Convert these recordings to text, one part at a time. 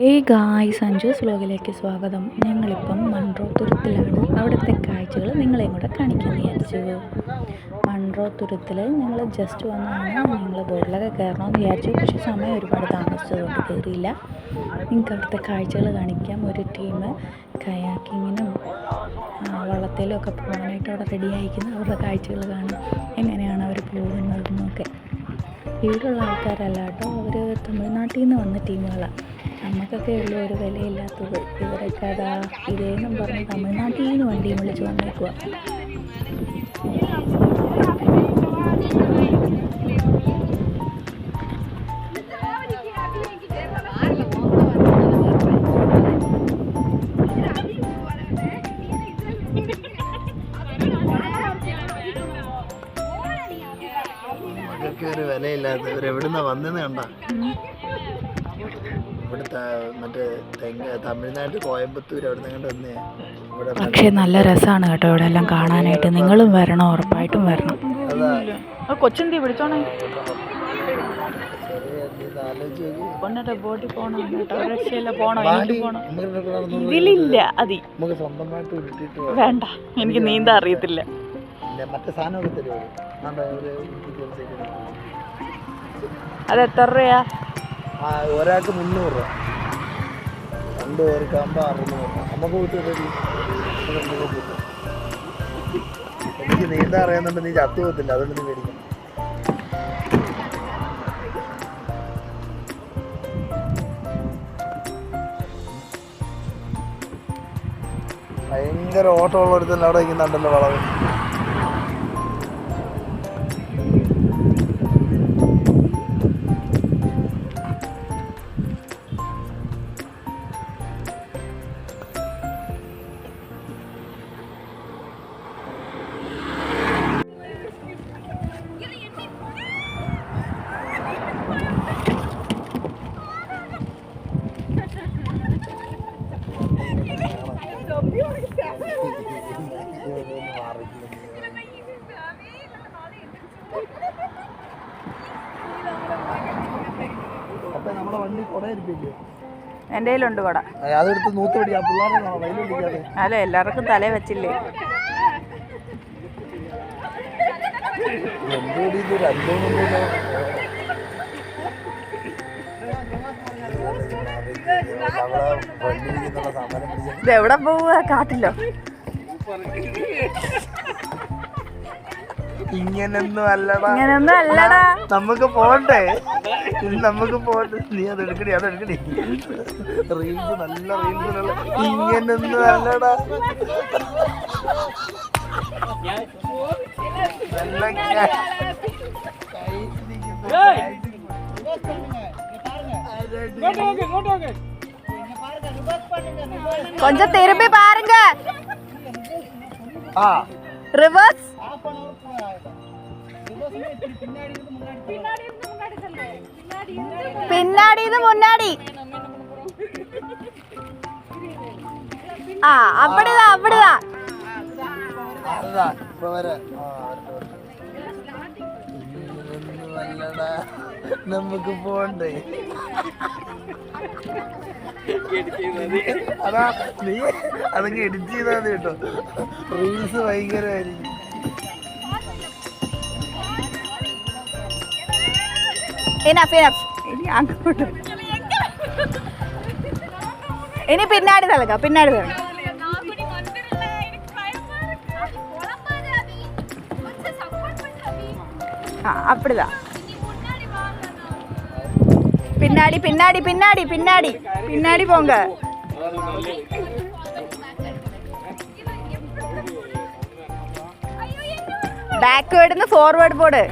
ഏയ് ഗായ്സ്, സഞ്ജൂസ് വ്ലോഗിലേക്ക് സ്വാഗതം. ഞങ്ങളിപ്പം മൺട്രോ തുരുത്തിലാണ്. അവിടുത്തെ കാഴ്ചകൾ നിങ്ങളെയും കൂടെ കാണിക്കാൻ വിചാരിച്ചു. മൺട്രോ തുരുത്തിൽ ഞങ്ങൾ ജസ്റ്റ് വന്നതാണ്. ഞങ്ങൾ ബോട്ടിലൊക്കെ കയറണമെന്ന് വിചാരിച്ചു, പക്ഷേ സമയം ഒരുപാട് താമസിച്ചതുകൊണ്ട് കയറിയില്ല. നിങ്ങൾക്ക് അവിടുത്തെ കാഴ്ചകൾ കാണിക്കാം. ഒരു ടീം കയാക്കിങ്ങിനും വള്ളത്തേലും ഒക്കെ പോകാനായിട്ട് അവിടെ റെഡി ആയിരിക്കുന്നു. അവരുടെ കാഴ്ചകൾ കാണാം, എങ്ങനെയാണ് അവർ പോകുന്നതെന്നൊക്കെ. വീടുള്ള ആൾക്കാരല്ല കേട്ടോ, അവർ തമിഴ്നാട്ടിൽ നിന്ന് വന്ന ടീമുകളാണ്. നമുക്കൊക്കെ ഉള്ളൂ ഒരു വിലയില്ലാത്തത്. ഇവരൊക്കെ അതാ ഇതേന്നും പറഞ്ഞ് തമിഴ്നാട്ടിൽ നിന്ന് വണ്ടിയും വിളിച്ച് വന്നേക്കുക. ഒരു വിലയില്ലാത്ത ഇവരെവിടുന്ന വന്നെന്ന് കണ്ട ഇവിടുത്തെ മറ്റേ തമിഴ്നാട് കോയമ്പത്തൂർ അവിടെ നിന്ന് വന്നേ. പക്ഷേ നല്ല രസമാണ് കേട്ടോ ഇവിടെ എല്ലാം കാണാനായിട്ട്. നിങ്ങളും വരണം, ഉറപ്പായിട്ടും വരണം. കൊച്ചെന്തി പിടിച്ചോണേ, ബോട്ടിൽ പോകണം കേട്ടോ. രക്ഷയില്ല, പോണോ? എനിക്ക് പോണം. ഇതിലില്ല, അതി നമുക്ക് സ്വന്തമായിട്ട് വിട്ടിട്ട് വേണ്ട, എനിക്ക് നീന്താൻ അറിയത്തില്ല. മറ്റേ സാധനമൊക്കെ തരുമോ? അത് എത്ര രൂപയാ? ഒരാൾക്ക് 300 രൂപ, 2 പേർക്കാകുമ്പോൾ 600 രൂപ. നമുക്ക് കൂട്ടി എനിക്ക് നീന്താൻ അറിയാന്നുണ്ട്, നീ ചത്തു പോകത്തില്ല, അതുകൊണ്ട് നീ മേടിക്കണം. ഭയങ്കര ഓട്ടമുള്ളൊരുത്തല്ല അവിടെ ഇരിക്കുന്നുണ്ടല്ലോ വളവ്. നമ്മളെ വണ്ടി കുട ഇരിപ്പില്ലേ? എൻ്റെ കയ്യിലുണ്ട് കുട. അതെടുത്ത് നൂത്ത് പിടിക്കാ പിള്ളേരെ വയലിടിക്കാതെ. അല്ല, എല്ലാവർക്കും തലേ വെച്ചില്ലേ? ഇതെവിടെ പോവുക? കാട്ടിലോ? ഇങ്ങനൊന്നും അല്ലടാ, ഇങ്ങനൊന്നും അല്ലടാ. നമുക്ക് പോണ്ടേ, നമുക്ക് പോണ്ടേ. നീ അതെടുക്കടി, അതെടുക്കടി. റീൽസ്, നല്ല റീൽസിലുള്ള. ഇങ്ങനൊന്നും അല്ലടാ. கொஞ்சம் திரும்பி பாருங்க. ரிவர்ஸ். பின்னாடி இது முன்னாடி. அப்படிதான் அப்படிதான். നമുക്ക് പോണ്ടേ. അതാ നീ അതൊക്കെ എഡിറ്റ് ചെയ്താൽ മതി കേട്ടോ. റീൽസ് ഭയങ്കരമായിരിക്കും. ഇനി പിന്നാടി തലക, പിന്നാടി തലക. அப்படிதான். பின்னாடி பின்னாடி பின்னாடி பின்னாடி பின்னாடி போங்க. பேக்வேர்டு ஃபார்வர்டு போடு.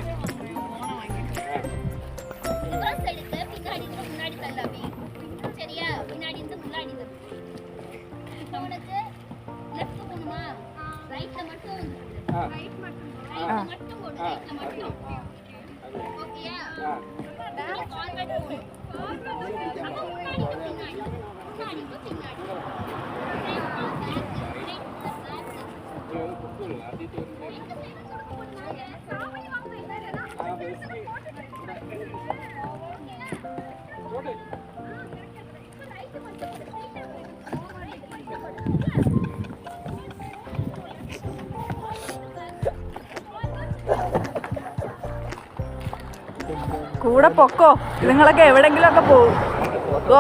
കൂടെ പൊക്കോ, നിങ്ങളൊക്കെ എവിടെങ്കിലും ഒക്കെ പോകും.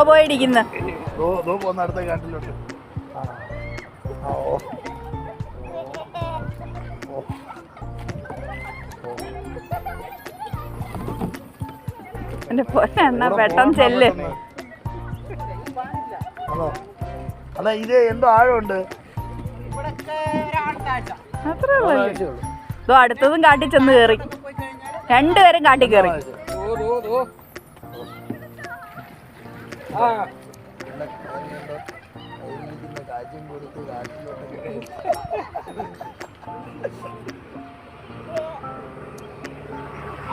പോയിരിക്കുന്ന പോകുന്ന അടുത്ത കാട്ടിലോട്ട്. എന്റെ പൊന്നെണ്ണ പെട്ടെന്ന് ചെല്ല്. അല്ല ഇത് എന്തോ ആഴമുണ്ട്. അത്രേ ഉള്ളൂ. ഇതോ അടുത്തതും കാട്ടി ചെന്ന് കയറി. രണ്ടുപേരും കാട്ടി കയറി.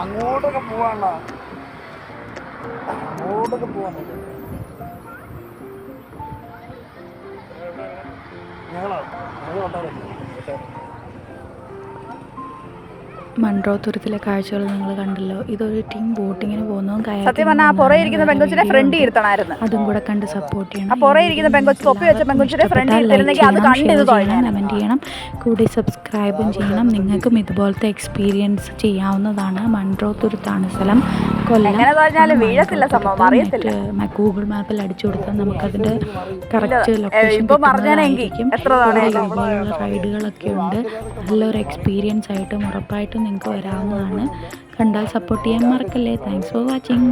അങ്ങോട്ടൊക്കെ പോവാണ, അങ്ങോട്ടൊക്കെ പോവാണ്. ഞങ്ങളോ മൺട്രോ തുരുത്തിലെ കാഴ്ചകൾ നിങ്ങൾ കണ്ടല്ലോ. ഇതൊരു ടീം ബോട്ടിങ്ങിന് പോകുന്നതും സത്യം പറഞ്ഞാൽ ആ പുറകെ ഇരിക്കുന്ന പെങ്കൊച്ചിനെ ഫ്രണ്ട് ഇരുത്തണമായിരുന്നു. അതും കൂടെ കണ്ട് സപ്പോർട്ട് ചെയ്യണം. ആ പുറകെ ഇരിക്കുന്ന പെങ്കൊച്ച് തൊപ്പി വെച്ച പെങ്കൊച്ചിനെ ഫ്രണ്ട് ഇരുത്തിരുന്നെങ്കിൽ അത് കണ്ട് ഇത് കമൻറ്റ് ചെയ്യണം, കൂടി സബ്സ്ക്രൈബും ചെയ്യണം. നിങ്ങൾക്കും ഇതുപോലത്തെ എക്സ്പീരിയൻസ് ചെയ്യാവുന്നതാണ്. മൺട്രോ തുരുത്താണ് സ്ഥലം, കൊല്ലം. വീഴത്തില്ല സംഭവം, അറിയത്തില്ല. ഗൂഗിൾ മാപ്പിൽ അടിച്ചു കൊടുത്താൽ നമുക്കതിൻ്റെ കറക്റ്റ് ലൊക്കേഷൻ പറഞ്ഞായിരിക്കും. ഇതുപോലുള്ള റൈഡുകളൊക്കെ ഉണ്ട്. നല്ലൊരു എക്സ്പീരിയൻസ് ആയിട്ടും ഉറപ്പായിട്ടും നിങ്ങൾക്ക് വരാവുന്നതാണ്. കണ്ടാൽ സപ്പോർട്ട് ചെയ്യാൻ മറക്കല്ലേ. Thanks for watching.